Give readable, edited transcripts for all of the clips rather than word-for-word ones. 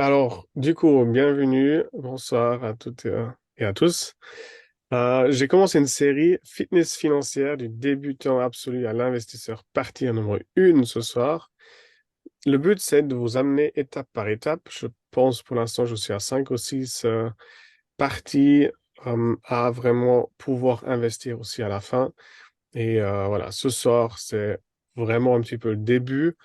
Alors, du coup, bienvenue, bonsoir à toutes et à tous. J'ai commencé une série Fitness financière du débutant absolu à l'investisseur partie numéro 1 ce soir. Le but, c'est de vous amener étape par étape. Je pense pour l'instant, je suis à 5 ou 6 parties à vraiment pouvoir investir aussi à la fin. Et voilà, ce soir, c'est vraiment un petit peu le début.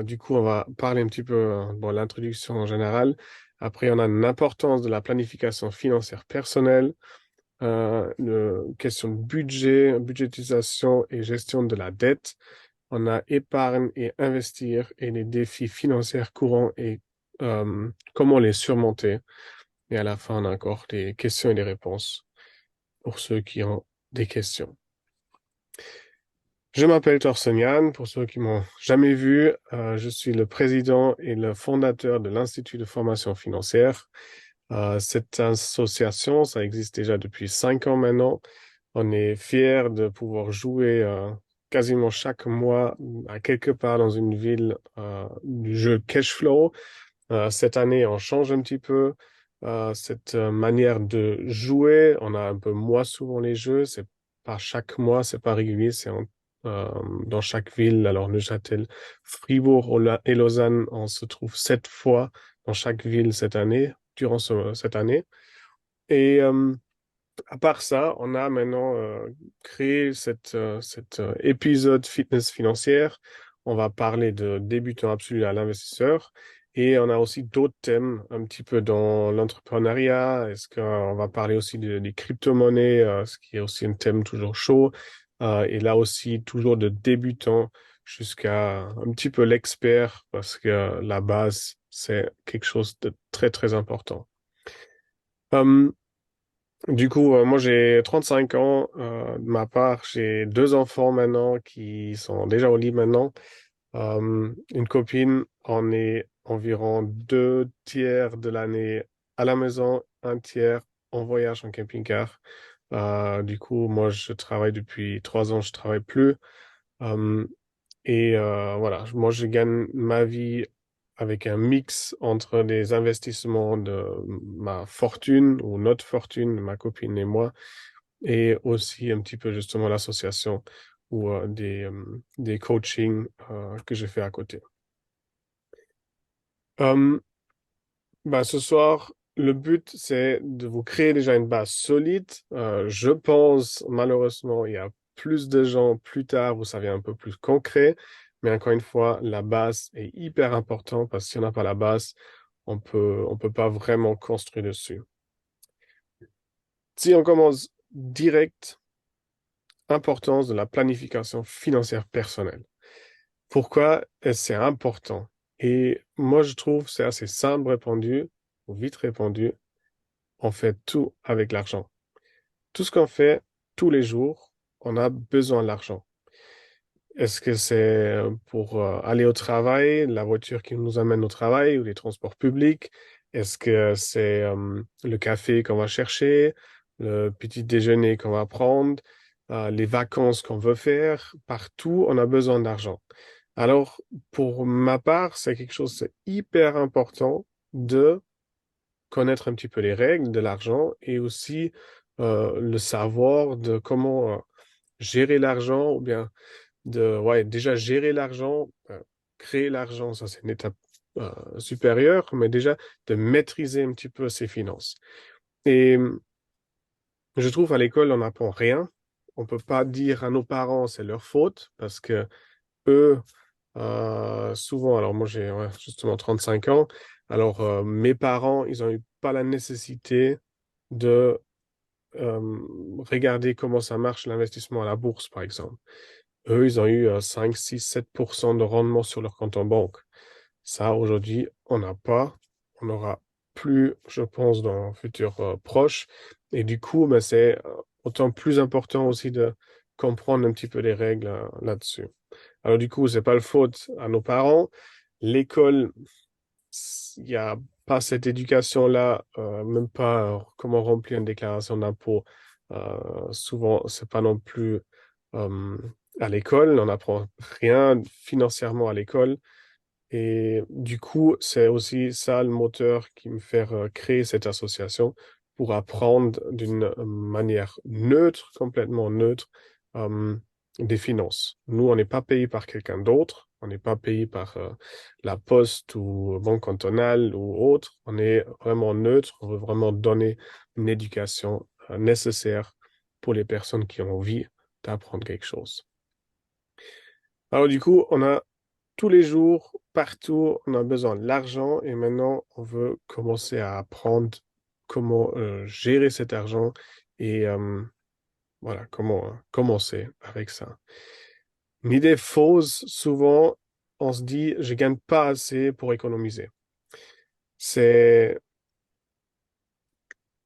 Du coup, on va parler un petit peu, bon, l'introduction en général. Après, on a l'importance de la planification financière personnelle, question de budget, budgétisation et gestion de la dette. On a épargne et investir et les défis financiers courants et comment les surmonter. Et à la fin, on a encore des questions et des réponses pour ceux qui ont des questions. Je m'appelle Torsten Jan, pour ceux qui m'ont jamais vu, je suis le président et le fondateur de l'Institut de formation financière. Cette association, ça existe déjà depuis 5 ans maintenant. On est fiers de pouvoir jouer quasiment chaque mois à quelque part dans une ville du jeu cash flow. Cette année, on change un petit peu cette manière de jouer. On a un peu moins souvent les jeux. C'est pas chaque mois, c'est pas régulier. Euh, dans chaque ville. Alors Neuchâtel, Fribourg et Lausanne, on se trouve 7 fois dans chaque ville cette année, durant cette année. Et à part ça, on a maintenant créé cet épisode fitness financière. On va parler de débutant absolu à l'investisseur. Et on a aussi d'autres thèmes un petit peu dans l'entrepreneuriat. Est-ce qu'on va parler aussi des crypto-monnaies, ce qui est aussi un thème toujours chaud. Et là aussi, toujours de débutant jusqu'à un petit peu l'expert, parce que la base, c'est quelque chose de très, très important. Euh, du coup, moi j'ai 35 ans. De ma part, j'ai 2 enfants maintenant qui sont déjà au lit maintenant. Une copine, on est environ 2 tiers de l'année à la maison, un tiers en voyage en camping-car. Du coup, moi je travaille depuis 3 ans, je travaille plus. Euh, et voilà, moi je gagne ma vie avec un mix entre les investissements de ma fortune ou notre fortune, ma copine et moi, et aussi un petit peu justement l'association ou des coachings que je fais à côté. Euh, Ce soir, le but, c'est de vous créer déjà une base solide. Je pense, malheureusement, il y a plus de gens plus tard où ça devient un peu plus concret. Mais encore une fois, la base est hyper importante parce que si on n'a pas la base, on peut pas vraiment construire dessus. Si on commence direct, importance de la planification financière personnelle. Pourquoi est-ce c'est important? Et moi, je trouve que c'est assez simple répondu, ou vite répondu. On fait tout avec l'argent. Tout ce qu'on fait tous les jours, on a besoin de l'argent. Est-ce que c'est pour aller au travail, la voiture qui nous amène au travail ou les transports publics? Est-ce que c'est le café qu'on va chercher, le petit déjeuner qu'on va prendre, les vacances qu'on veut faire? Partout, on a besoin d'argent. Alors, pour ma part, c'est quelque chose, c'est hyper important de connaître un petit peu les règles de l'argent et aussi le savoir de comment gérer l'argent ou bien ouais, déjà gérer l'argent, créer l'argent, ça c'est une étape supérieure, mais déjà de maîtriser un petit peu ses finances. Et je trouve à l'école, on n'apprend rien. On peut pas dire à nos parents c'est leur faute parce que eux, souvent, alors moi j'ai ouais, justement 35 ans, alors mes parents, ils ont eu pas la nécessité de regarder comment ça marche l'investissement à la bourse, par exemple. Eux, ils ont eu 5, 6, 7% de rendement sur leur compte en banque. Ça, aujourd'hui, on n'a pas. On n'aura plus, je pense, dans un futur proche. Et du coup, ben, c'est autant plus important aussi de comprendre un petit peu les règles là-dessus. Alors du coup, c'est pas le faute à nos parents. L'école, il n'y a pas cette éducation-là, même pas comment remplir une déclaration d'impôt. Souvent, c'est pas non plus euh, à l'école. On n'apprend rien financièrement à l'école. Et du coup, c'est aussi ça le moteur qui me fait créer cette association pour apprendre d'une manière neutre, complètement neutre, euh, des finances. Nous, on n'est pas payé par quelqu'un d'autre, on n'est pas payé par la Poste ou Banque cantonale ou autre. On est vraiment neutre, on veut vraiment donner une éducation nécessaire pour les personnes qui ont envie d'apprendre quelque chose. Alors du coup, on a tous les jours, partout, on a besoin de l'argent et maintenant, on veut commencer à apprendre comment gérer cet argent et voilà, comment commencer avec ça. Une idée fausse, souvent, on se dit, je gagne pas assez pour économiser. C'est,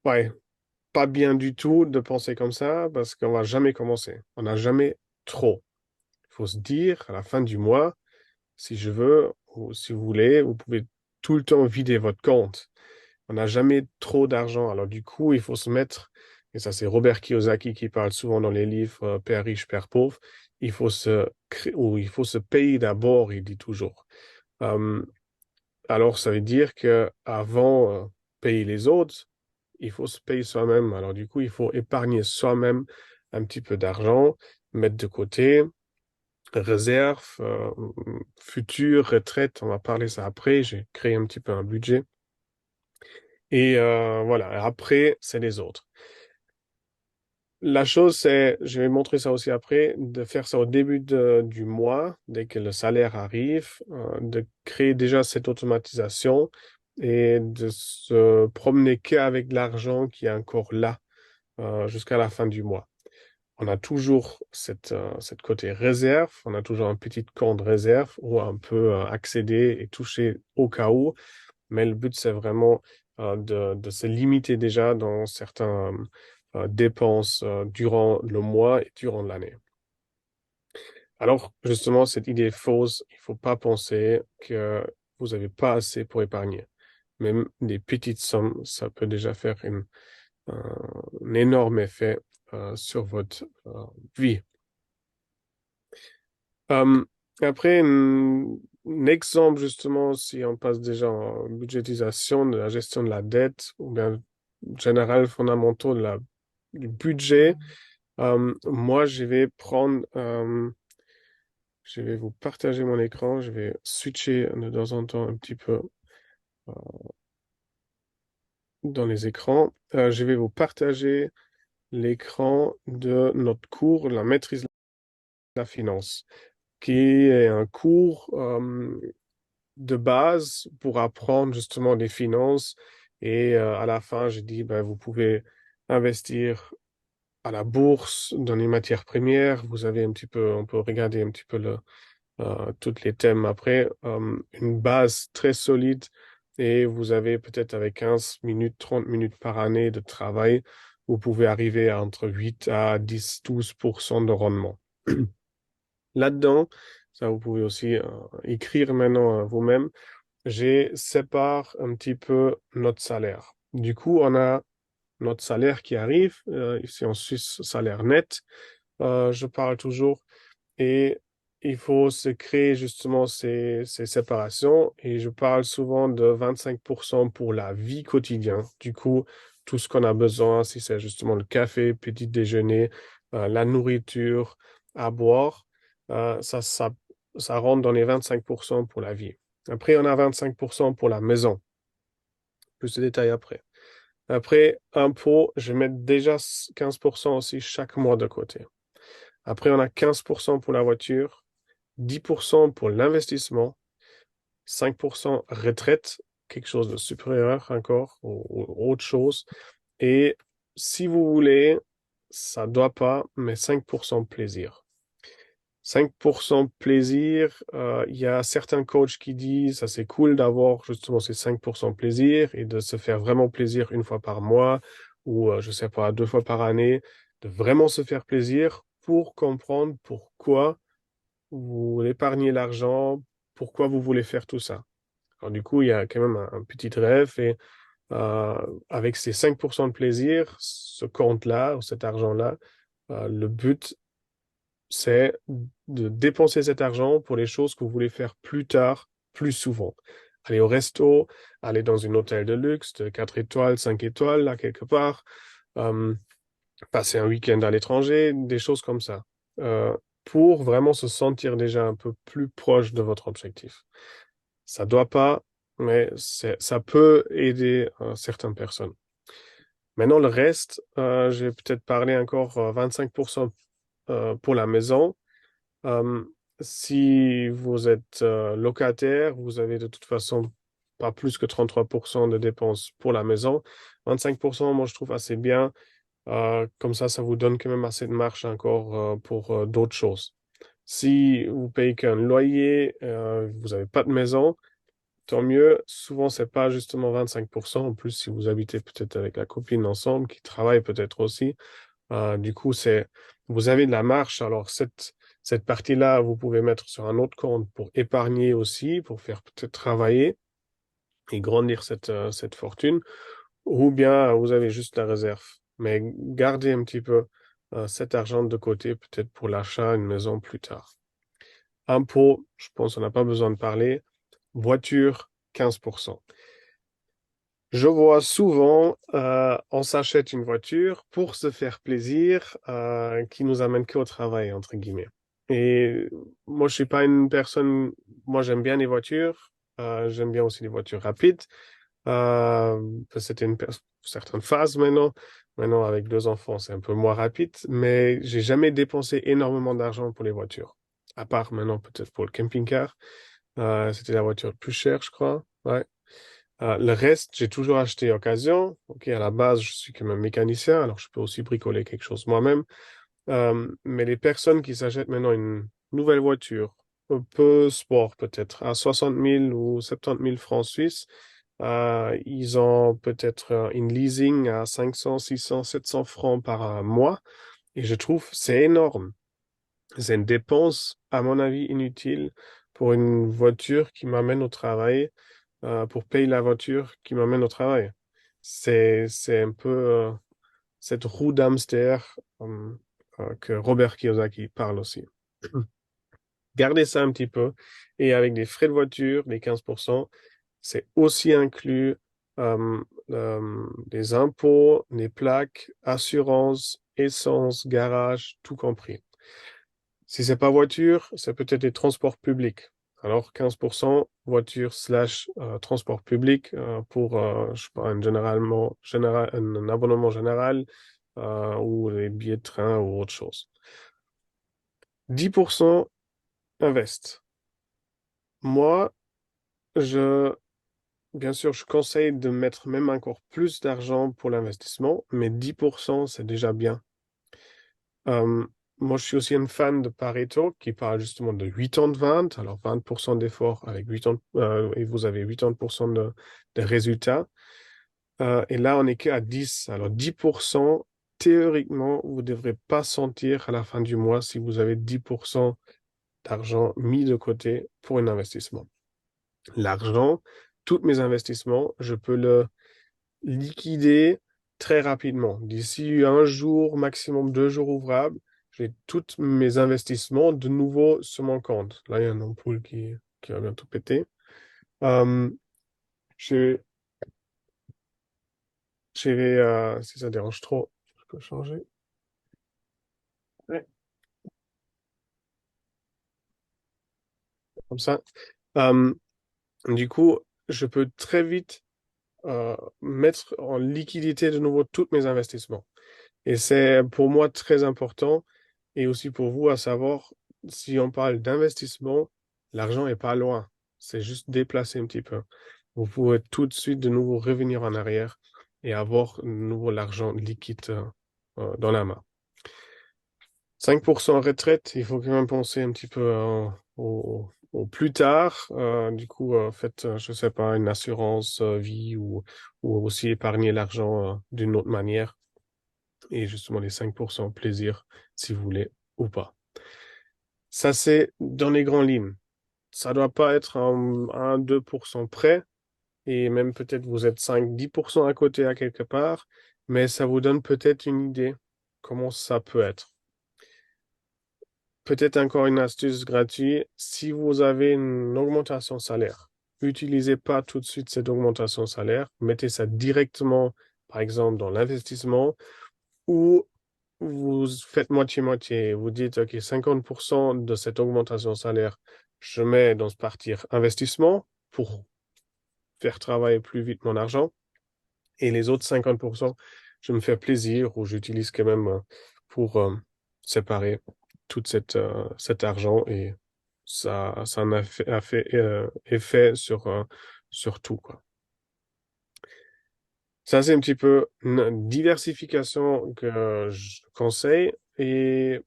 ouais, pas bien du tout de penser comme ça parce qu'on va jamais commencer. On n'a jamais trop. Il faut se dire, à la fin du mois, si je veux, ou si vous voulez, vous pouvez tout le temps vider votre compte. On n'a jamais trop d'argent. Alors du coup, il faut se mettre, et ça c'est Robert Kiyosaki qui parle souvent dans les livres Père riche, Père pauvre, il faut se créer, ou il faut se payer d'abord, il dit toujours. Euh, alors ça veut dire que avant payer les autres, il faut se payer soi-même. Alors du coup, il faut épargner soi-même un petit peu d'argent, mettre de côté réserve, future, retraite, on va parler ça après. J'ai créé un petit peu un budget. Et voilà, après, c'est les autres. La chose, c'est, je vais montrer ça aussi après, de faire ça au début du mois, dès que le salaire arrive, de créer déjà cette automatisation et de se promener qu'avec l'argent qui est encore là jusqu'à la fin du mois. On a toujours cette côté réserve, on a toujours un petit compte réserve où on peut accéder et toucher au cas où, mais le but c'est vraiment de se limiter déjà dans certaines dépenses durant le mois et durant l'année. Alors justement, cette idée est fausse, il faut pas penser que vous n'avez pas assez pour épargner. Même des petites sommes, ça peut déjà faire un énorme effet sur votre vie. Euh, après, un exemple, justement, si on passe déjà en budgétisation de la gestion de la dette, ou bien général fondamentaux du budget, moi, je vais vous partager mon écran, je vais switcher de temps en temps un petit peu euh, dans les écrans. Je vais vous partager l'écran de notre cours, la maîtrise de la finance, qui est un cours de base pour apprendre justement des finances. Et à la fin, j'ai dit, ben, vous pouvez investir à la bourse, dans les matières premières. Vous avez un petit peu, on peut regarder un petit peu tous les thèmes après. Une base très solide. Et vous avez peut-être avec 15 minutes, 30 minutes par année de travail, vous pouvez arriver à entre 8 à 10, 12% de rendement. Là-dedans, ça vous pouvez aussi écrire maintenant vous-même j'ai sépare un petit peu notre salaire. Du coup, on a notre salaire qui arrive, ici en Suisse, salaire net, je parle toujours, et il faut se créer justement ces séparations, et je parle souvent de 25% pour la vie quotidienne. Du coup, tout ce qu'on a besoin, si c'est justement le café, petit déjeuner, la nourriture à boire, ça rentre dans les 25% pour la vie. Après, on a 25% pour la maison. Plus de détails après. Après, impôt, je vais mettre déjà 15% aussi chaque mois de côté. Après, on a 15% pour la voiture, 10% pour l'investissement, 5% retraite, quelque chose de supérieur encore, ou autre chose. Et si vous voulez, ça doit pas, mais 5% plaisir. 5% plaisir, il y a certains coachs qui disent, ça c'est cool d'avoir justement ces 5% plaisir et de se faire vraiment plaisir une fois par mois ou je sais pas, 2 fois par année, de vraiment se faire plaisir pour comprendre pourquoi vous épargnez l'argent, pourquoi vous voulez faire tout ça. Alors du coup, il y a quand même un petit rêve et euh, avec ces 5% de plaisir, ce compte-là ou cet argent-là, le but c'est de dépenser cet argent pour les choses que vous voulez faire plus tard plus souvent. Aller au resto, aller dans un hôtel de luxe de 4 étoiles, 5 étoiles, là, quelque part, euh, passer un week-end à l'étranger, des choses comme ça, pour vraiment se sentir déjà un peu plus proche de votre objectif. Ça doit pas, mais ça peut aider certaines personnes. Maintenant, le reste, j'ai peut-être parlé encore 25% pour la maison. Euh, Si vous êtes locataire, vous avez de toute façon pas plus que 33% de dépenses pour la maison. 25%, moi, je trouve assez bien. Comme ça vous donne quand même assez de marge encore pour d'autres choses. Si vous payez qu'un loyer, vous n'avez pas de maison, tant mieux. Souvent, c'est pas justement 25%. En plus, si vous habitez peut-être avec la copine ensemble, qui travaille peut-être aussi, du coup, vous avez de la marge. Alors, cette partie-là, vous pouvez mettre sur un autre compte pour épargner aussi, pour faire peut-être travailler et grandir cette fortune, ou bien vous avez juste la réserve. Mais gardez un petit peu cet argent de côté, peut-être pour l'achat d'une maison plus tard. Impôts, je pense qu'on n'a pas besoin de parler. Voiture, 15%. Je vois souvent, on s'achète une voiture pour se faire plaisir, qui nous amène qu'au travail, entre guillemets. Et moi, je suis pas une personne, moi j'aime bien les voitures, j'aime bien aussi les voitures rapides. Euh, C'était certaine phase maintenant. Maintenant, avec deux enfants, c'est un peu moins rapide, mais j'ai jamais dépensé énormément d'argent pour les voitures. À part maintenant, peut-être pour le camping-car. C'était la voiture la plus chère, je crois. Ouais. Le reste, j'ai toujours acheté occasion. Ok, à la base, je suis quand même mécanicien, alors je peux aussi bricoler quelque chose moi-même. Mais les personnes qui s'achètent maintenant une nouvelle voiture, un peu sport peut-être, à 60 000 ou 70 000 francs suisses, ils ont peut-être une leasing à 500, 600, 700 francs par mois. Et je trouve c'est énorme. C'est une dépense, à mon avis, inutile pour une voiture qui m'amène au travail, pour payer la voiture qui m'amène au travail. C'est un peu cette roue d'hamster que Robert Kiyosaki parle aussi. Gardez ça un petit peu. Et avec des frais de voiture, les 15%, c'est aussi inclus les impôts, les plaques, assurance, essence, garage, tout compris. Si c'est pas voiture, c'est peut-être les transports publics. Alors 15% voiture slash transport public pour je sais pas, un abonnement général ou les billets de train ou autre chose. 10% invest. Moi, je bien sûr, je conseille de mettre même encore plus d'argent pour l'investissement, mais 10% c'est déjà bien. Euh, Moi, je suis aussi un fan de Pareto qui parle justement de 80-20, alors 20% d'efforts avec 80, et vous avez 80% de résultats. Et là, on n'est qu'à 10. Alors 10%, théoriquement, vous ne devrez pas sentir à la fin du mois si vous avez 10% d'argent mis de côté pour un investissement. L'argent, tous mes investissements, je peux le liquider très rapidement. D'ici un jour, maximum 2 jours ouvrables, j'ai tous mes investissements de nouveau sur mon compte. Là, il y a une ampoule qui va bientôt péter. Euh, j'ai, si ça dérange trop, je peux changer. Ouais, comme ça. Euh, du coup, je peux très vite mettre en liquidité de nouveau tous mes investissements. Et c'est pour moi très important et aussi pour vous à savoir, si on parle d'investissement, l'argent est pas loin. C'est juste déplacer un petit peu. Vous pouvez tout de suite de nouveau revenir en arrière et avoir de nouveau l'argent liquide dans la main. 5% retraite, il faut quand même penser un petit peu au plus tard. Du coup, faites, je sais pas, une assurance vie ou aussi épargner l'argent d'une autre manière et justement les 5% plaisir si vous voulez ou pas. Ça, c'est dans les grandes lignes. Ça doit pas être un 2% près et même peut-être vous êtes 5-10% à côté à quelque part, mais ça vous donne peut-être une idée comment ça peut être. peut-être encore une astuce gratuite, si vous avez une augmentation salaire, utilisez pas tout de suite cette augmentation salaire, mettez ça directement, par exemple, dans l'investissement ou vous faites moitié-moitié. Vous dites, OK, 50% de cette augmentation salaire, je mets dans ce partie investissement pour faire travailler plus vite mon argent. Et les autres 50%, je me fais plaisir ou j'utilise quand même pour séparer tout cet argent et ça en a fait effet sur tout, quoi. Ça, c'est un petit peu une diversification que je conseille et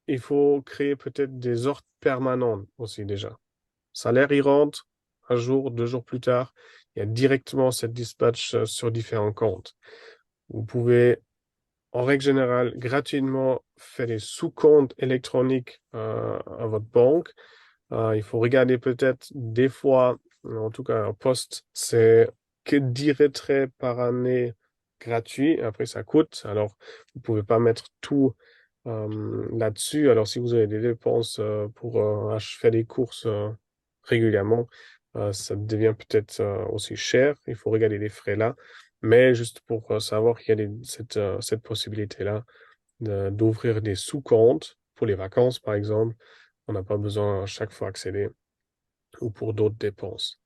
il faut créer peut-être des ordres permanents aussi déjà. Salaire, il rentre un jour, 2 jours plus tard, il y a directement cette dispatch sur différents comptes. Vous pouvez, en règle générale, gratuitement faire des sous-comptes électroniques à votre banque. Il faut regarder peut-être des fois, en tout cas un poste, c'est que 10 retraits par année gratuits. Après, ça coûte. Alors, vous pouvez pas mettre tout là-dessus. Alors, si vous avez des dépenses pour faire des courses régulièrement, ça devient peut-être aussi cher. Il faut regarder les frais là. Mais juste pour savoir qu'il y a cette possibilité-là d'ouvrir des sous-comptes pour les vacances, par exemple. On n'a pas besoin à chaque fois accéder ou pour d'autres dépenses.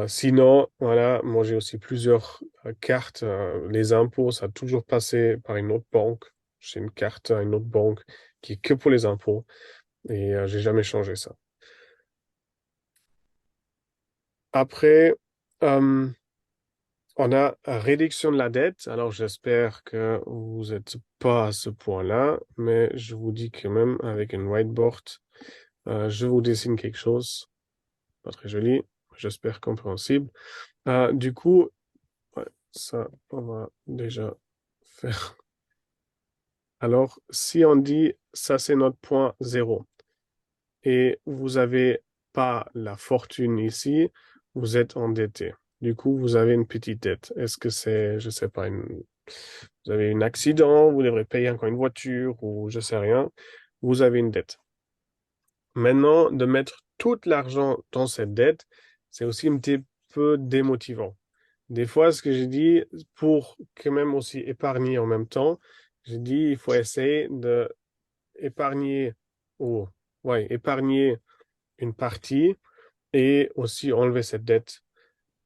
Sinon, voilà, moi j'ai aussi plusieurs cartes. Les impôts, ça a toujours passé par une autre banque. J'ai une carte à une autre banque qui est que pour les impôts et j'ai jamais changé ça. Après, euh, on a réduction de la dette. Alors j'espère que vous n'êtes pas à ce point-là, mais je vous dis quand même avec une whiteboard, je vous dessine quelque chose. Pas très joli, j'espère compréhensible. Du coup, ouais, ça, on va déjà faire. Alors, si on dit ça, c'est notre point zéro et vous avez pas la fortune ici, vous êtes endetté. Du coup, vous avez une petite dette. Est-ce que c'est, je sais pas, vous avez un accident, vous devrez payer encore une voiture ou je sais rien, vous avez une dette. Maintenant, de mettre tout l'argent dans cette dette, c'est aussi un petit peu démotivant. Des fois, ce que j'ai dit, pour quand même aussi épargner en même temps, j'ai dit, il faut essayer de épargner ou, ouais, épargner une partie et aussi enlever cette dette.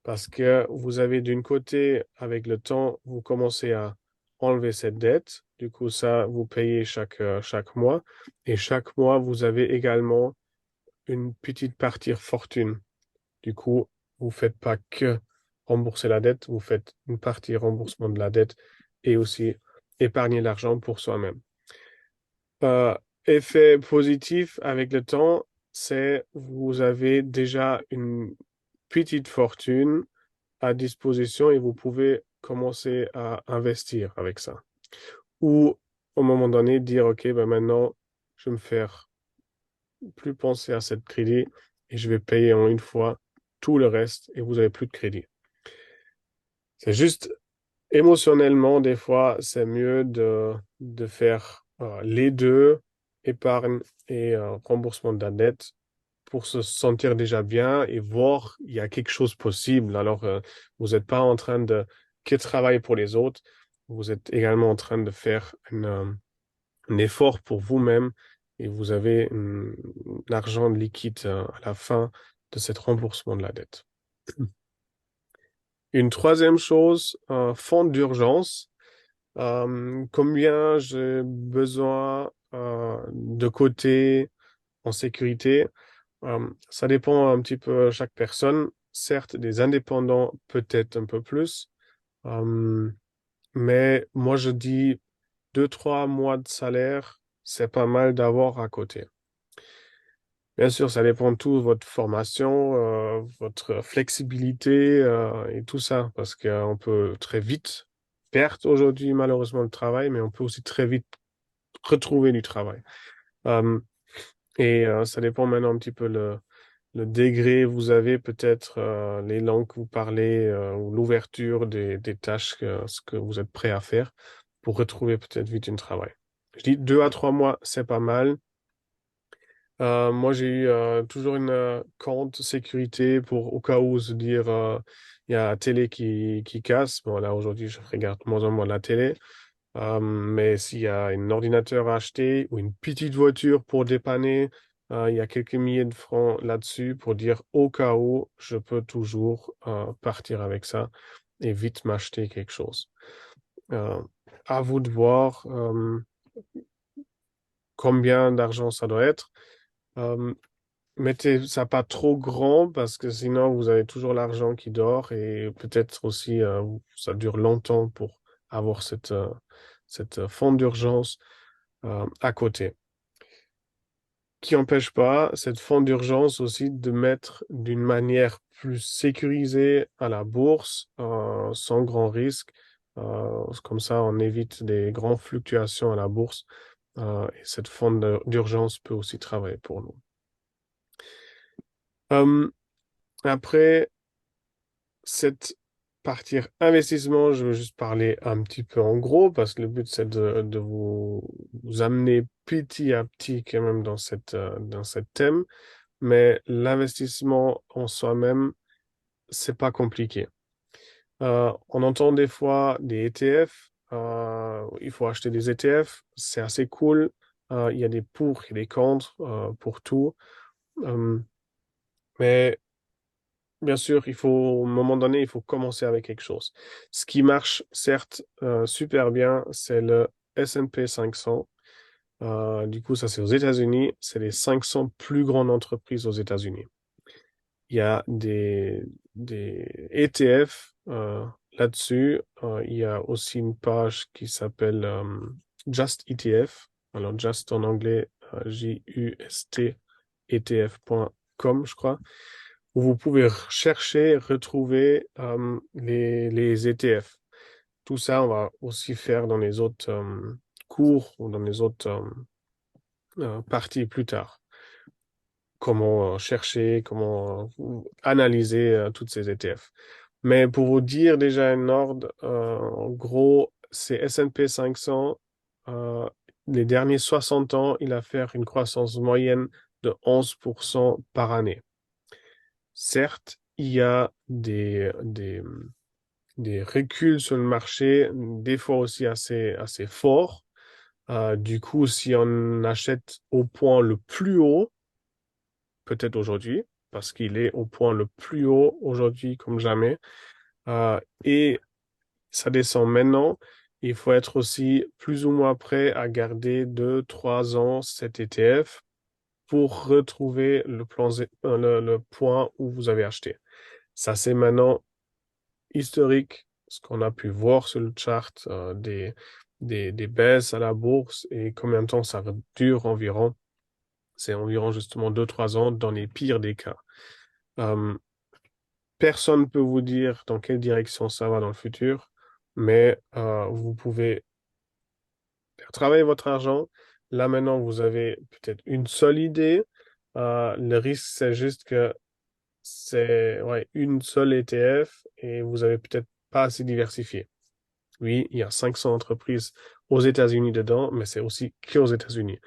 Parce que vous avez d'une côté, avec le temps, vous commencez à enlever cette dette. Du coup, ça, vous payez chaque mois. Et chaque mois, vous avez également une petite partie fortune. Du coup, vous faites pas que rembourser la dette, vous faites une partie remboursement de la dette et aussi épargner l'argent pour soi-même. Euh, Effet positif avec le temps, c'est vous avez déjà une petite fortune à disposition et vous pouvez commencer à investir avec ça. Ou au moment donné, dire, OK, ben maintenant, je vais me faire plus penser à cette crédit et je vais payer en une fois tout le reste et vous avez plus de crédit. C'est juste émotionnellement, des fois, c'est mieux de faire les deux, épargne et remboursement de la dette pour se sentir déjà bien et voir il y a quelque chose possible. Alors, vous n'êtes pas en train de que travailler pour les autres, vous êtes également en train de faire un effort pour vous-même et vous avez un argent liquide à la fin de cet remboursement de la dette. Une troisième chose, un fonds d'urgence. Combien j'ai besoin de côté en sécurité? Ça dépend un petit peu de chaque personne. Certes, des indépendants peut-être un peu plus, euh, mais moi je dis 2, 3 mois de salaire, c'est pas mal d'avoir à côté. Bien sûr, ça dépend de tout, votre formation, votre flexibilité et tout ça, parce qu'on peut très vite perdre aujourd'hui malheureusement le travail, mais on peut aussi très vite retrouver du travail. Euh, Ça dépend maintenant un petit peu le degré vous avez, peut-être les langues que vous parlez ou l'ouverture des tâches, ce que vous êtes prêt à faire pour retrouver peut-être vite un travail. Je dis 2 à 3 mois, c'est pas mal. Moi, j'ai eu toujours une compte sécurité pour au cas où se dire il y a la télé qui casse. Bon, là, aujourd'hui, je regarde moins en moins la télé. Mais s'il y a un ordinateur à acheter ou une petite voiture pour dépanner, il y a quelques milliers de francs là-dessus pour dire au cas où, je peux toujours partir avec ça et vite m'acheter quelque chose. Euh, à vous de voir combien d'argent ça doit être. Euh, Mettez ça pas trop grand parce que sinon vous avez toujours l'argent qui dort et peut-être aussi ça dure longtemps pour avoir cette fonds d'urgence à côté. Qui n'empêche pas cette fonds d'urgence aussi de mettre d'une manière plus sécurisée à la bourse sans grand risque. Comme ça, on évite des grandes fluctuations à la bourse et cette fonds d'urgence peut aussi travailler pour nous. Euh, Après cette partie investissement, je veux juste parler un petit peu en gros parce que le but c'est de vous amener petit à petit quand même dans cette thème. Mais l'investissement en soi-même, c'est pas compliqué. On entend des fois des ETF. Il faut acheter des ETF. C'est assez cool. Il y a des pour et des contre pour tout. Euh, mais bien sûr, il faut, à un moment donné, il faut commencer avec quelque chose. Ce qui marche, certes, super bien, c'est le S&P 500. Du coup, ça, c'est aux États-Unis. C'est les 500 plus grandes entreprises aux États-Unis. Il y a des ETF là-dessus. Il y a aussi une page qui s'appelle Just ETF. Alors, Just en anglais, J-U-S-T, ETF.com, je crois, où vous pouvez chercher, retrouver les ETF. Tout ça, on va aussi faire dans les autres cours ou dans les autres parties plus tard. Comment chercher, comment analyser toutes ces ETF. Mais pour vous dire déjà un ordre, en gros, c'est S&P 500. euh, les derniers 60 ans, il a fait une croissance moyenne de 11% par année. Certes, il y a des reculs sur le marché, des fois aussi assez forts. Du coup, si on achète au point le plus haut, peut-être aujourd'hui, parce qu'il est au point le plus haut aujourd'hui comme jamais. Et ça descend maintenant. Il faut être aussi plus ou moins prêt à garder 2, 3 ans cet ETF pour retrouver le point où vous avez acheté. Ça, c'est maintenant historique, ce qu'on a pu voir sur le chart des baisses à la bourse et combien de temps ça dure environ. C'est environ justement 2, 3 ans dans les pires des cas. Euh, Personne ne peut vous dire dans quelle direction ça va dans le futur, mais vous pouvez faire travailler votre argent. Là maintenant, vous avez peut-être une seule idée. Le risque, c'est juste que c'est ouais, une seule ETF et vous avez peut-être pas assez diversifié. Oui, il y a 500 entreprises aux États-Unis dedans, mais c'est aussi qu'aux États-Unis.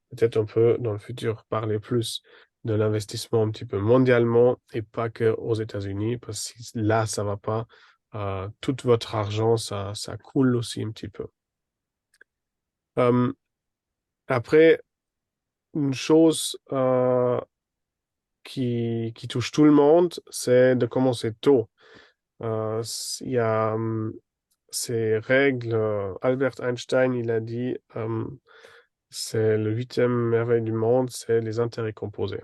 Peut-être on peut, dans le futur, parler plus de l'investissement un petit peu mondialement et pas que aux États-Unis, parce que là, ça va pas. Tout votre argent, ça coule aussi un petit peu. Euh, Après, une chose qui touche tout le monde, c'est de commencer tôt. Il y a ces règles. Albert Einstein, il a dit, c'est le huitième merveille du monde, c'est les intérêts composés.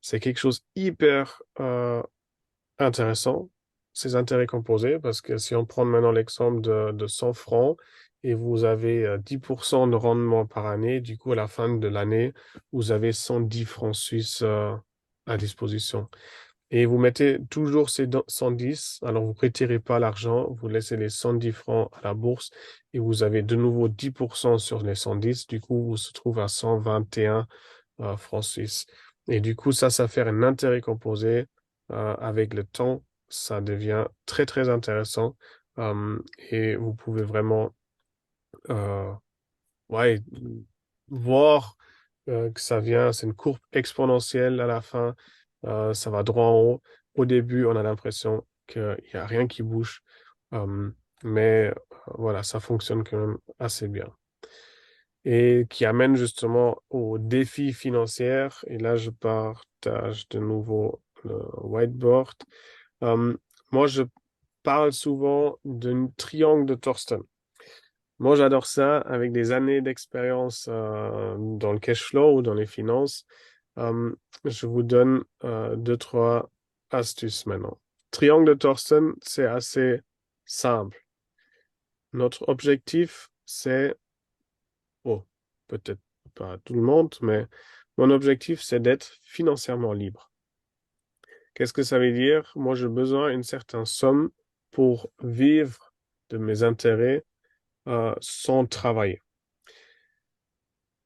C'est quelque chose hyper intéressant, ces intérêts composés, parce que si on prend maintenant l'exemple de 100 francs et vous avez 10% de rendement par année, du coup, à la fin de l'année, vous avez 110 francs suisses à disposition. Et vous mettez toujours ces 110, alors vous ne retirez pas l'argent, vous laissez les 110 francs à la bourse et vous avez de nouveau 10% sur les 110, du coup, vous se trouvez à 121 francs suisses. Et du coup, ça fait un intérêt composé. Avec le temps, ça devient très, très intéressant. Et vous pouvez vraiment, ouais, voir. que ça vient, c'est une courbe exponentielle à la fin, ça va droit en haut. Au début, on a l'impression qu'il n'y a rien qui bouge, euh, mais voilà, ça fonctionne quand même assez bien. Et qui amène justement au défi financier. Et là, je partage de nouveau le whiteboard. Euh, Moi, je parle souvent d'un triangle de Thorsten. Moi, j'adore ça avec des années d'expérience dans le cash flow ou dans les finances. Je vous donne deux, trois astuces maintenant. Triangle de Thorsten, c'est assez simple. Notre objectif, c'est, oh, peut-être pas tout le monde, mais mon objectif, c'est d'être financièrement libre. Qu'est-ce que ça veut dire? Moi, j'ai besoin d'une certaine somme pour vivre de mes intérêts sans travailler.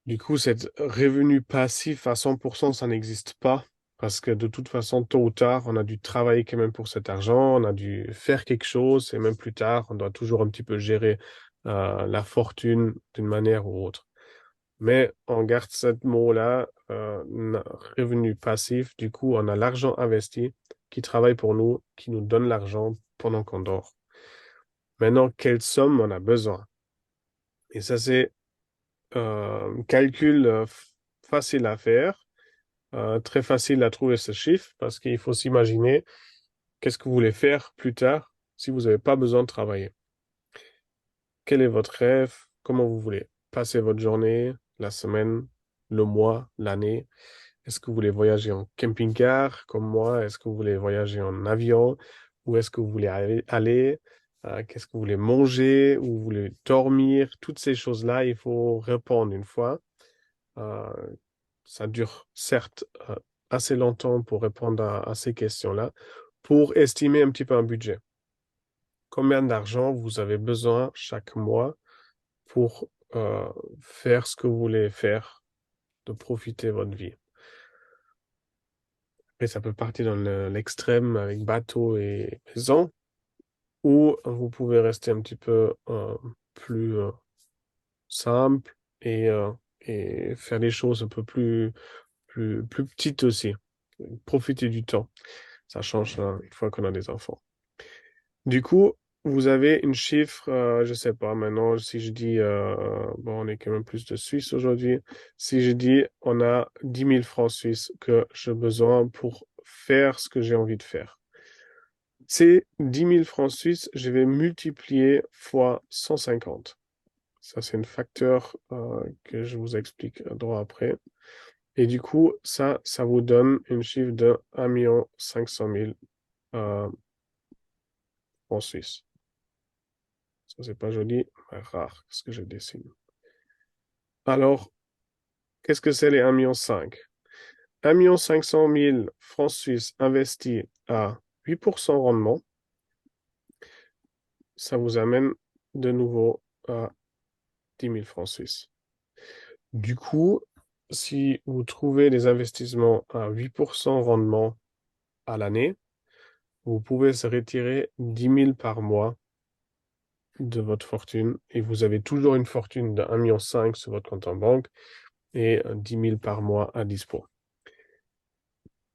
Du coup, cet revenu passif à 100%, ça n'existe pas parce que de toute façon, tôt ou tard, on a dû travailler quand même pour cet argent, on a dû faire quelque chose et même plus tard, on doit toujours un petit peu gérer la fortune d'une manière ou autre. Mais on garde ce mot-là, revenu passif. Du coup, on a l'argent investi qui travaille pour nous, qui nous donne l'argent pendant qu'on dort. Maintenant, quelle somme on a besoin? Et ça, c'est un calcul facile à faire, très facile à trouver ce chiffre parce qu'il faut s'imaginer qu'est-ce que vous voulez faire plus tard si vous n'avez pas besoin de travailler. Quel est votre rêve? Comment vous voulez passer votre journée, la semaine, le mois, l'année? Est-ce que vous voulez voyager en camping-car comme moi? Est-ce que vous voulez voyager en avion? Où est-ce que vous voulez aller? Qu'est-ce que vous voulez manger? Où vous voulez dormir? Toutes ces choses-là, il faut répondre une fois. Euh, Ça dure certes assez longtemps pour répondre à ces questions-là, pour estimer un petit peu un budget. Combien d'argent vous avez besoin chaque mois pour faire ce que vous voulez faire, de profiter de votre vie. Et ça peut partir dans l'extrême avec bateau et maison, ou vous pouvez rester un petit peu plus simple et faire des choses un peu plus petites aussi. Profiter du temps. Ça change hein, une fois qu'on a des enfants. Du coup, vous avez une chiffre, je sais pas, maintenant, si je dis, bon, on est quand même plus de Suisse aujourd'hui, si je dis, on a 10 000 francs suisses que j'ai besoin pour faire ce que j'ai envie de faire. Ces 10 000 francs suisses, je vais multiplier fois 150. Ça, c'est un facteur que je vous explique droit après. Et du coup, ça vous donne une chiffre de 1 500 000 francs suisses. Ça, c'est pas joli, mais rare, ce que je dessine. Alors, qu'est-ce que c'est les 1,5 million? 1 500 000 francs suisses investis à 8% rendement, ça vous amène de nouveau à 10 000 francs suisses. Du coup, si vous trouvez des investissements à 8% rendement à l'année, vous pouvez se retirer 10 000 par mois de votre fortune et vous avez toujours une fortune de 1,5 million sur votre compte en banque et 10 000 par mois à dispo.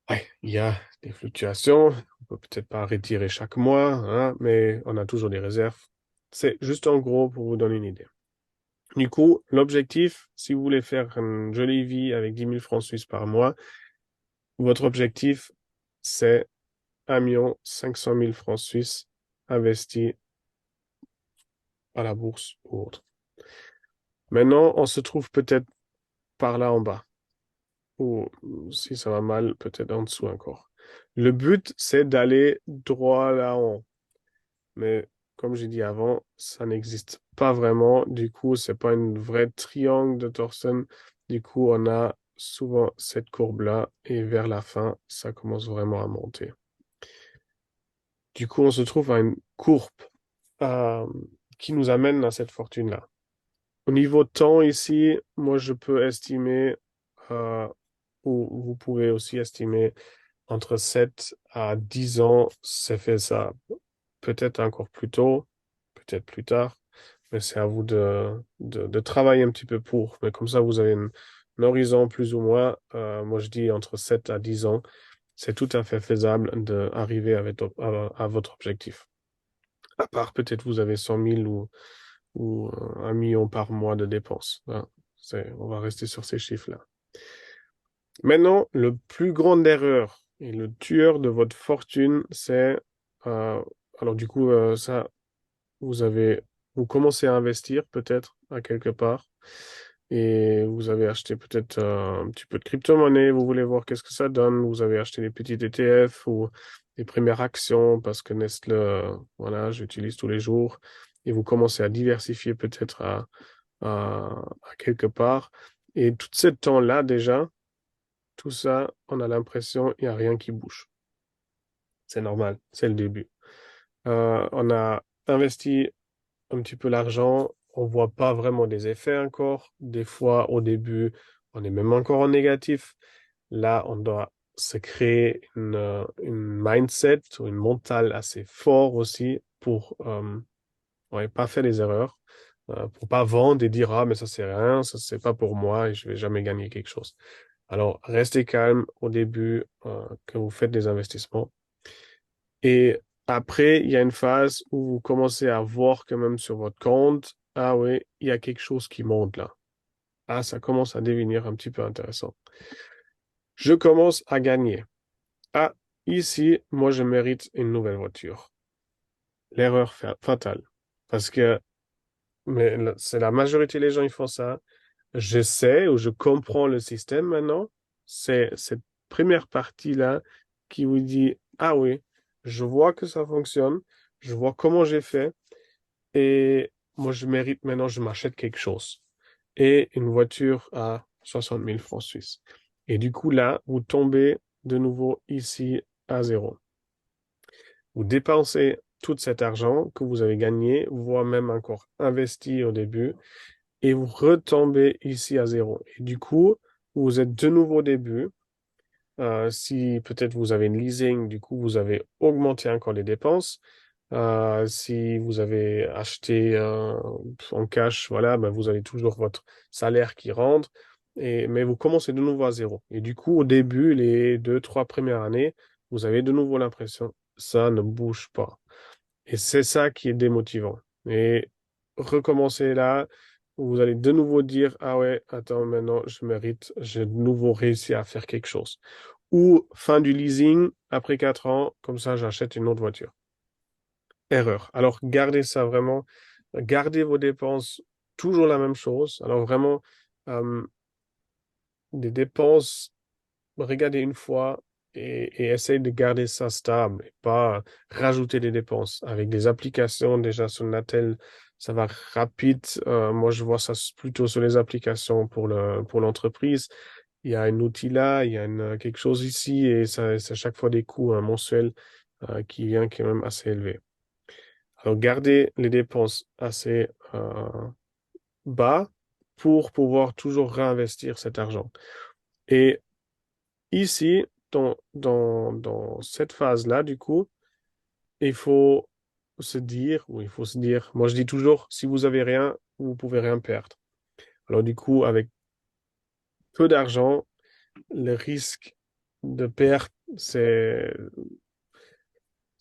Ouais, il y a des fluctuations. On peut peut-être pas retirer chaque mois, hein, mais on a toujours des réserves. C'est juste en gros pour vous donner une idée. Du coup, l'objectif, si vous voulez faire une jolie vie avec 10 000 francs suisses par mois, votre objectif, c'est 1 500 000 francs suisses investis à la bourse ou autre. Maintenant, on se trouve peut-être par là en bas, ou si ça va mal, peut-être en dessous encore. Le but, c'est d'aller droit là-haut. Mais comme j'ai dit avant, ça n'existe pas vraiment. Du coup, c'est pas une vraie triangle de Thorsen. Du coup, on a souvent cette courbe-là et vers la fin, ça commence vraiment à monter. Du coup, on se trouve à une courbe euh, qui nous amène à cette fortune-là. Au niveau temps ici, moi, je peux estimer, euh, ou vous pouvez aussi estimer entre 7 à 10 ans, c'est fait ça. Peut-être encore plus tôt, peut-être plus tard, mais c'est à vous de travailler un petit peu pour. Mais comme ça, vous avez un horizon plus ou moins, moi je dis entre 7 à 10 ans, c'est tout à fait faisable d'arriver à votre objectif. À part peut-être vous avez 100 000 ou 1 million par mois de dépenses, hein. On va rester sur ces chiffres-là. Maintenant, le plus grande erreur et le tueur de votre fortune, c'est, euh, alors du coup, ça, vous avez, vous commencez à investir peut-être à quelque part et vous avez acheté peut-être un petit peu de crypto-monnaie, vous voulez voir qu'est-ce que ça donne, vous avez acheté des petits ETF ou des premières actions parce que Nestlé, voilà, j'utilise tous les jours et vous commencez à diversifier peut-être à quelque part. Et tout ce temps-là déjà, tout ça, on a l'impression il n'y a rien qui bouge. C'est normal, c'est le début. On a investi un petit peu l'argent, on voit pas vraiment des effets encore. Des fois, au début, on est même encore en négatif. Là, on doit se créer une mindset ou une mentale assez fort aussi pour ouais, pas faire des erreurs, pour pas vendre et dire ah mais ça c'est rien, ça c'est pas pour moi et je vais jamais gagner quelque chose. Alors, restez calme au début que vous faites des investissements. Et après, il y a une phase où vous commencez à voir quand même sur votre compte, ah oui, il y a quelque chose qui monte là. Ah, ça commence à devenir un petit peu intéressant. Je commence à gagner. Ah, ici, moi, je mérite une nouvelle voiture. L'erreur fatale. Parce que c'est la majorité des gens, ils font ça. Je sais ou je comprends le système maintenant. C'est cette première partie-là qui vous dit, ah oui, je vois que ça fonctionne, je vois comment j'ai fait et moi je mérite maintenant, je m'achète quelque chose. Et une voiture à 60 000 francs suisses. Et du coup là, vous tombez de nouveau ici à zéro. Vous dépensez tout cet argent que vous avez gagné, voire même encore investi au début et vous retombez ici à zéro. Et du coup, vous êtes de nouveau au début. Si peut-être vous avez une leasing, du coup, vous avez augmenté encore les dépenses. Si vous avez acheté en cash, voilà, ben vous avez toujours votre salaire qui rentre. Mais vous commencez de nouveau à zéro. Et du coup, au début, les 2, 3 premières années, vous avez de nouveau l'impression, ça ne bouge pas. Et c'est ça qui est démotivant. Et recommencer là, vous allez de nouveau dire, ah ouais, attends, maintenant, je mérite, j'ai de nouveau réussi à faire quelque chose. Ou fin du leasing, après 4 ans, comme ça, j'achète une autre voiture. Erreur. Alors, gardez ça vraiment, gardez vos dépenses, toujours la même chose. Alors, vraiment, euh, des dépenses regardez une fois et essayez de garder ça stable et pas rajouter des dépenses. Avec des applications déjà sur Natel, ça va rapide. Moi, je vois ça plutôt sur les applications pour l'entreprise. Il y a un outil là, il y a quelque chose ici et ça, c'est à chaque fois des coûts mensuels qui vient quand même assez élevé. Alors, gardez les dépenses assez bas pour pouvoir toujours réinvestir cet argent. Et ici, dans cette phase-là, du coup, il faut il faut se dire, moi je dis toujours, si vous avez rien, vous pouvez rien perdre. Alors du coup, avec peu d'argent, le risque de perte, c'est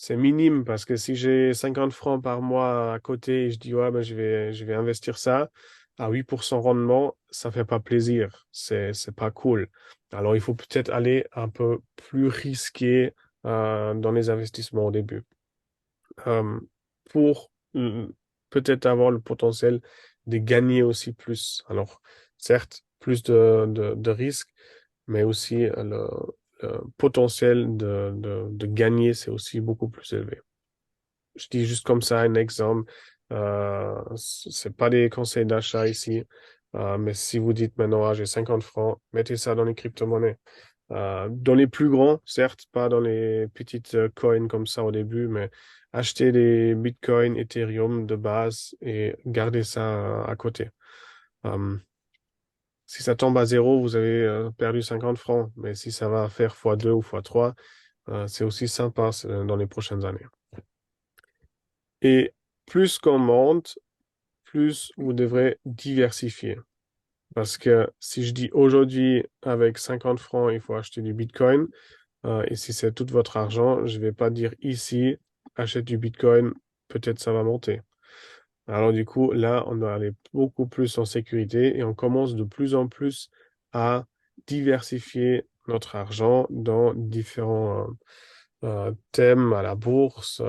minime parce que si j'ai 50 francs par mois à côté et je dis, ouais, ben, je vais investir ça à 8% rendement, ça fait pas plaisir. C'est pas cool. Alors, il faut peut-être aller un peu plus risqué, dans les investissements au début, euh, pour peut-être avoir le potentiel de gagner aussi plus. Alors, certes, plus de risques, mais aussi le potentiel de gagner, c'est aussi beaucoup plus élevé. Je dis juste comme ça un exemple. C'est pas des conseils d'achat ici, mais si vous dites maintenant, ah, j'ai 50 francs, mettez ça dans les crypto-monnaies. Dans les plus grands, certes, pas dans les petites coins comme ça au début, mais achetez des Bitcoin, Ethereum de base et gardez ça à côté. Euh, Si ça tombe à zéro, vous avez perdu 50 francs, mais si ça va faire x2 ou x3, c'est aussi sympa dans les prochaines années. Et plus qu'on monte, plus vous devrez diversifier. Parce que si je dis aujourd'hui, avec 50 francs, il faut acheter du Bitcoin, et si c'est tout votre argent, je vais pas dire ici, achète du Bitcoin, peut-être ça va monter. Alors du coup, là, on doit aller beaucoup plus en sécurité et on commence de plus en plus à diversifier notre argent dans différents thèmes à la bourse,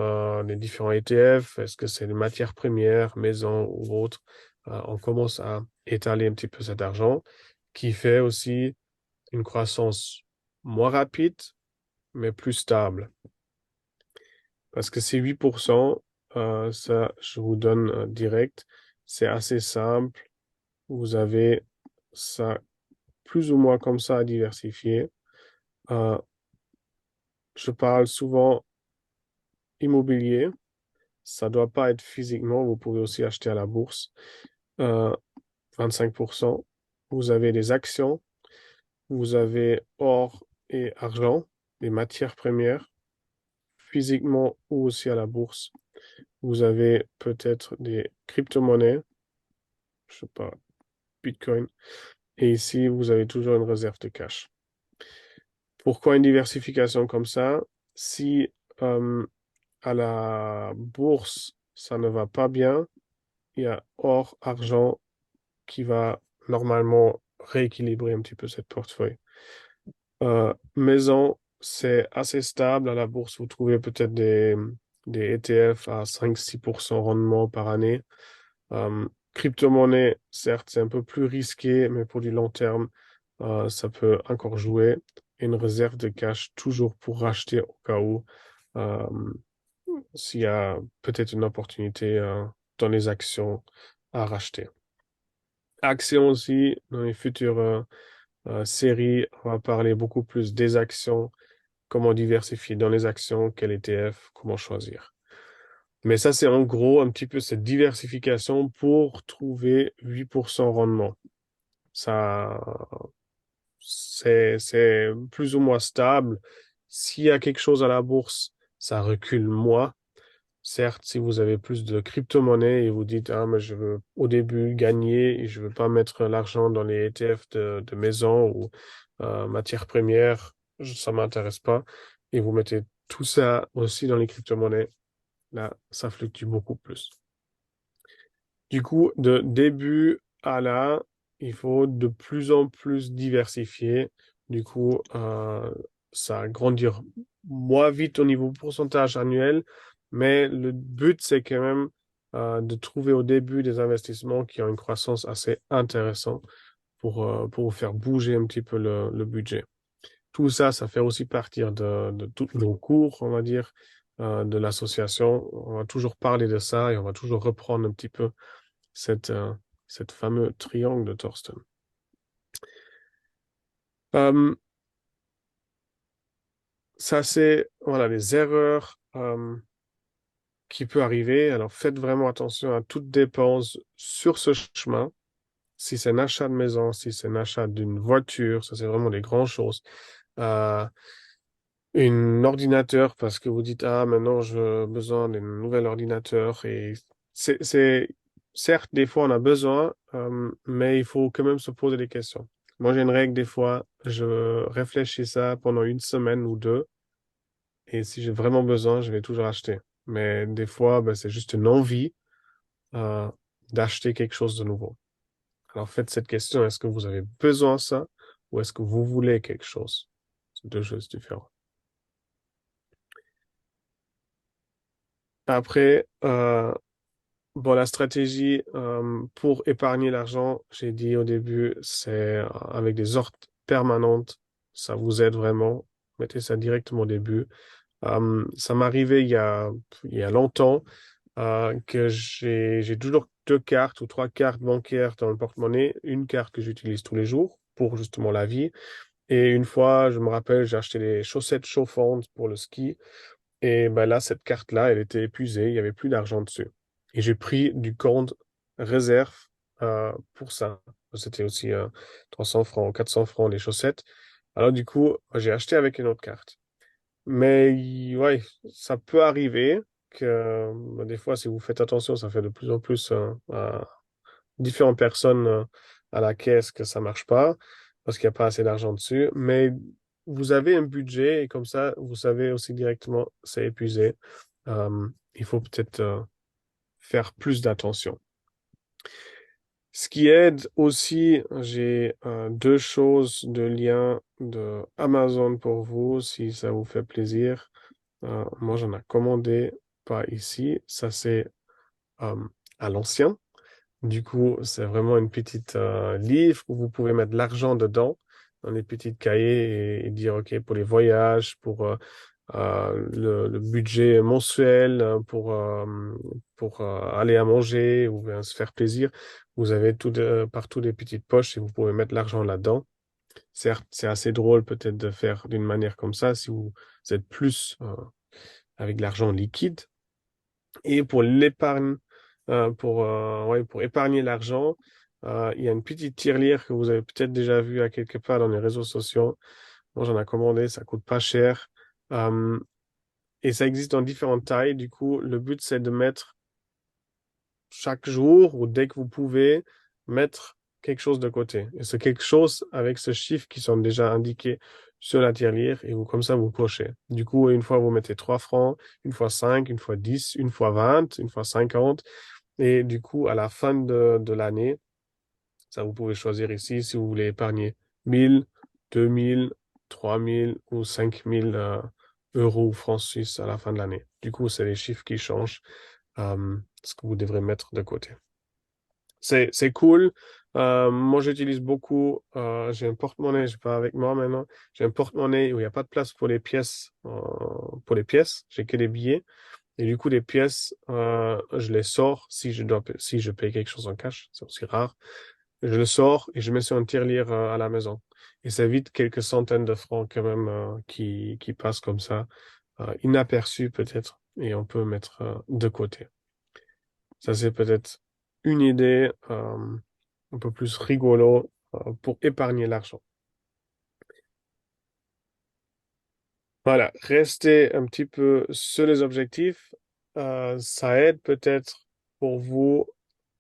les différents ETF. Est-ce que c'est les matières premières, maisons ou autres? On commence à étaler un petit peu cet argent qui fait aussi une croissance moins rapide, mais plus stable. Parce que ces 8%, ça, je vous donne direct, c'est assez simple. Vous avez ça plus ou moins comme ça à diversifier. Euh, je parle souvent immobilier. Ça doit pas être physiquement. Vous pouvez aussi acheter à la bourse. Euh, 25%. Vous avez des actions. Vous avez or et argent, des matières premières, physiquement ou aussi à la bourse. Vous avez peut-être des crypto-monnaies, je sais pas, Bitcoin. Et ici, vous avez toujours une réserve de cash. Pourquoi une diversification comme ça? Si euh, à la bourse, ça ne va pas bien, il y a or, argent qui va normalement rééquilibrer un petit peu cette portefeuille. Maison, c'est assez stable. À la bourse, vous trouvez peut-être des ETF à 5-6% rendement par année. Crypto-monnaie, certes, c'est un peu plus risqué, mais pour du long terme, ça peut encore jouer. Et une réserve de cash toujours pour racheter au cas où, euh, s'il y a peut-être une opportunité, dans les actions à racheter. Actions aussi, dans les futures séries, on va parler beaucoup plus des actions, comment diversifier dans les actions, quel ETF, comment choisir. Mais ça, c'est en gros un petit peu cette diversification pour trouver 8% rendement. Ça, c'est plus ou moins stable. S'il y a quelque chose à la bourse, ça recule moins. Certes, si vous avez plus de crypto-monnaies et vous dites, ah, mais je veux au début gagner et je veux pas mettre l'argent dans les ETF de maison ou matières premières, ça m'intéresse pas. Et vous mettez tout ça aussi dans les crypto-monnaies. Là, ça fluctue beaucoup plus. Du coup, de début à là, il faut de plus en plus diversifier. Du coup, ça grandir moins vite au niveau pourcentage annuel, mais le but, c'est quand même de trouver au début des investissements qui ont une croissance assez intéressante pour vous faire bouger un petit peu le budget. Tout ça, ça fait aussi partir de tous nos cours, on va dire, de l'association. On va toujours parler de ça et on va toujours reprendre un petit peu cette, cette fameux triangle de Thorsten. Euh, ça, c'est voilà, les erreurs qui peuvent arriver. Alors, faites vraiment attention à toute dépense sur ce chemin. Si c'est un achat de maison, si c'est un achat d'une voiture, ça, c'est vraiment des grandes choses. Euh, un ordinateur, parce que vous dites, ah, maintenant, j'ai besoin d'un nouvel ordinateur. Et c'est, certes, des fois, on a besoin, mais il faut quand même se poser des questions. Moi, j'ai une règle, des fois, je réfléchis ça pendant une semaine ou deux, et si j'ai vraiment besoin, je vais toujours acheter. Mais des fois, ben, c'est juste une envie, euh, d'acheter quelque chose de nouveau. Alors, faites cette question, est-ce que vous avez besoin de ça, ou est-ce que vous voulez quelque chose? C'est deux choses différentes. Après, bon, la stratégie pour épargner l'argent, j'ai dit au début, c'est avec des ordres permanentes. Ça vous aide vraiment. Mettez ça directement au début. Ça m'est arrivé il y a longtemps que j'ai toujours deux cartes ou trois cartes bancaires dans le porte-monnaie. Une carte que j'utilise tous les jours pour justement la vie. Et une fois, je me rappelle, j'ai acheté des chaussettes chauffantes pour le ski. Et ben là, cette carte-là, elle était épuisée, il n'y avait plus d'argent dessus. Et j'ai pris du compte réserve pour ça. C'était aussi 300 francs, ou 400 francs les chaussettes. Alors du coup, j'ai acheté avec une autre carte. Mais ouais, ça peut arriver que des fois, si vous faites attention, ça fait de plus en plus différentes personnes à la caisse que ça marche pas parce qu'il n'y a pas assez d'argent dessus. Mais vous avez un budget et comme ça, vous savez aussi directement c'est épuisé. Il faut peut-être faire plus d'attention. Ce qui aide aussi, j'ai deux choses de lien de Amazon pour vous, si ça vous fait plaisir. Moi, j'en ai commandé pas ici. Ça, c'est euh, à l'ancien. Du coup, c'est vraiment une petite livre où vous pouvez mettre de l'argent dedans, dans les petits cahiers et dire, OK, pour les voyages, pour le budget mensuel, pour aller à manger ou bien se faire plaisir. Vous avez partout des petites poches et vous pouvez mettre l'argent là-dedans. Certes, c'est assez drôle peut-être de faire d'une manière comme ça si vous êtes plus avec de l'argent liquide. Et pour l'épargne, ouais, pour épargner l'argent, il y a une petite tirelire que vous avez peut-être déjà vue à quelque part dans les réseaux sociaux. Moi, j'en ai commandé, ça coûte pas cher. Euh, et ça existe dans différentes tailles. Du coup, le but, c'est de mettre chaque jour ou dès que vous pouvez, mettre quelque chose de côté. Et c'est quelque chose avec ce chiffre qui sont déjà indiqués sur la tirelire et vous, comme ça, vous cochez. Du coup, une fois, vous mettez 3 francs, une fois 5, une fois 10, une fois 20, une fois 50. Et du coup, à la fin de l'année, ça, vous pouvez choisir ici si vous voulez épargner 1000, 2000, 3000 ou 5000 euros ou francs suisses à la fin de l'année. Du coup, c'est les chiffres qui changent, ce que vous devrez mettre de côté. C'est cool. Moi, j'utilise beaucoup. J'ai un porte-monnaie, j'ai pas avec moi maintenant. J'ai un porte-monnaie où il n'y a pas de place pour les pièces. Pour les pièces, j'ai que des billets. Et du coup, les pièces, je les sors si je paye quelque chose en cash. C'est aussi rare. Je le sors et je mets sur un tirelire à la maison. Et ça évite quelques centaines de francs quand même qui passent comme ça, inaperçus peut-être. Et on peut mettre de côté. Ça, c'est peut-être une idée un peu plus rigolo pour épargner l'argent. Voilà, rester un petit peu sur les objectifs, ça aide peut-être pour vous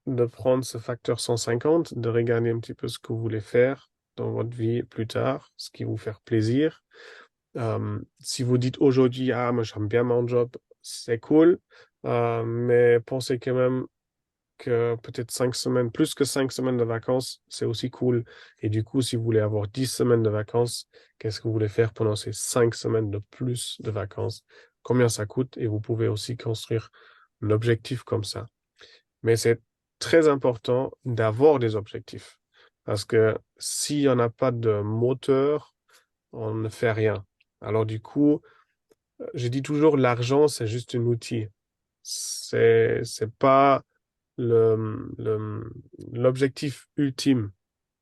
de prendre ce facteur 150, de regarder un petit peu ce que vous voulez faire dans votre vie plus tard, ce qui vous fait plaisir. Si vous dites aujourd'hui, ah, moi j'aime bien mon job, c'est cool, mais pensez quand même que peut-être 5 semaines, plus que 5 semaines de vacances, c'est aussi cool. Et du coup, si vous voulez avoir 10 semaines de vacances, qu'est-ce que vous voulez faire pendant ces 5 semaines de plus de vacances? Combien ça coûte? Et vous pouvez aussi construire un objectif comme ça. Mais c'est très important d'avoir des objectifs. Parce que s'il n'y en a pas de moteur, on ne fait rien. Alors du coup, je dis toujours, l'argent, c'est juste un outil. C'est pas l'objectif ultime.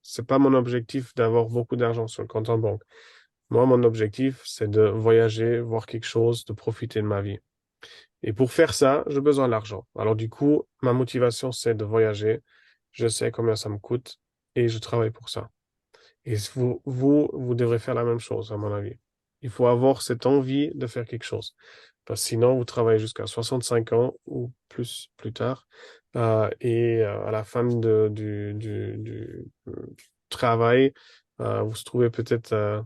C'est pas mon objectif d'avoir beaucoup d'argent sur le compte en banque. Moi, mon objectif, c'est de voyager, voir quelque chose, de profiter de ma vie. Et pour faire ça, j'ai besoin d'argent. Alors du coup, ma motivation, c'est de voyager. Je sais combien ça me coûte et je travaille pour ça. Et vous devrez faire la même chose, à mon avis. Il faut avoir cette envie de faire quelque chose. Parce que sinon, vous travaillez jusqu'à 65 ans ou plus tard. À la fin du travail, vous vous trouvez peut-être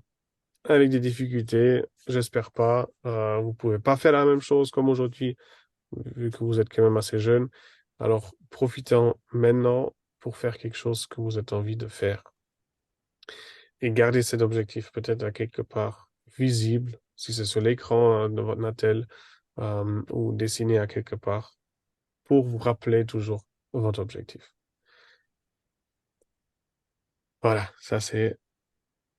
avec des difficultés. J'espère pas. Vous pouvez pas faire la même chose comme aujourd'hui, vu que vous êtes quand même assez jeune. Alors, profitez-en maintenant pour faire quelque chose que vous avez envie de faire et garder cet objectif peut-être à quelque part visible, si c'est sur l'écran de votre Natel ou dessiné à quelque part, pour vous rappeler toujours votre objectif. Voilà, ça c'est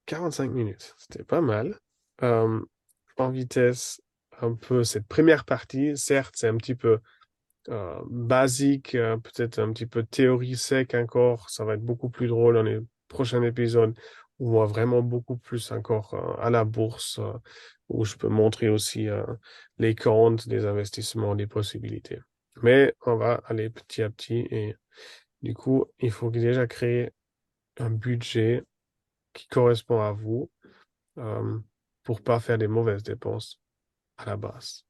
45 minutes. C'était pas mal. Euh, En vitesse, un peu cette première partie, certes, c'est un petit peu basique, peut-être un petit peu théorie sec encore. Ça va être beaucoup plus drôle dans les prochains épisodes où on va vraiment beaucoup plus encore à la bourse, où je peux montrer aussi les comptes, des investissements, des possibilités. Mais on va aller petit à petit et du coup, il faut déjà créer un budget qui correspond à vous euh, pour pas faire des mauvaises dépenses à la base.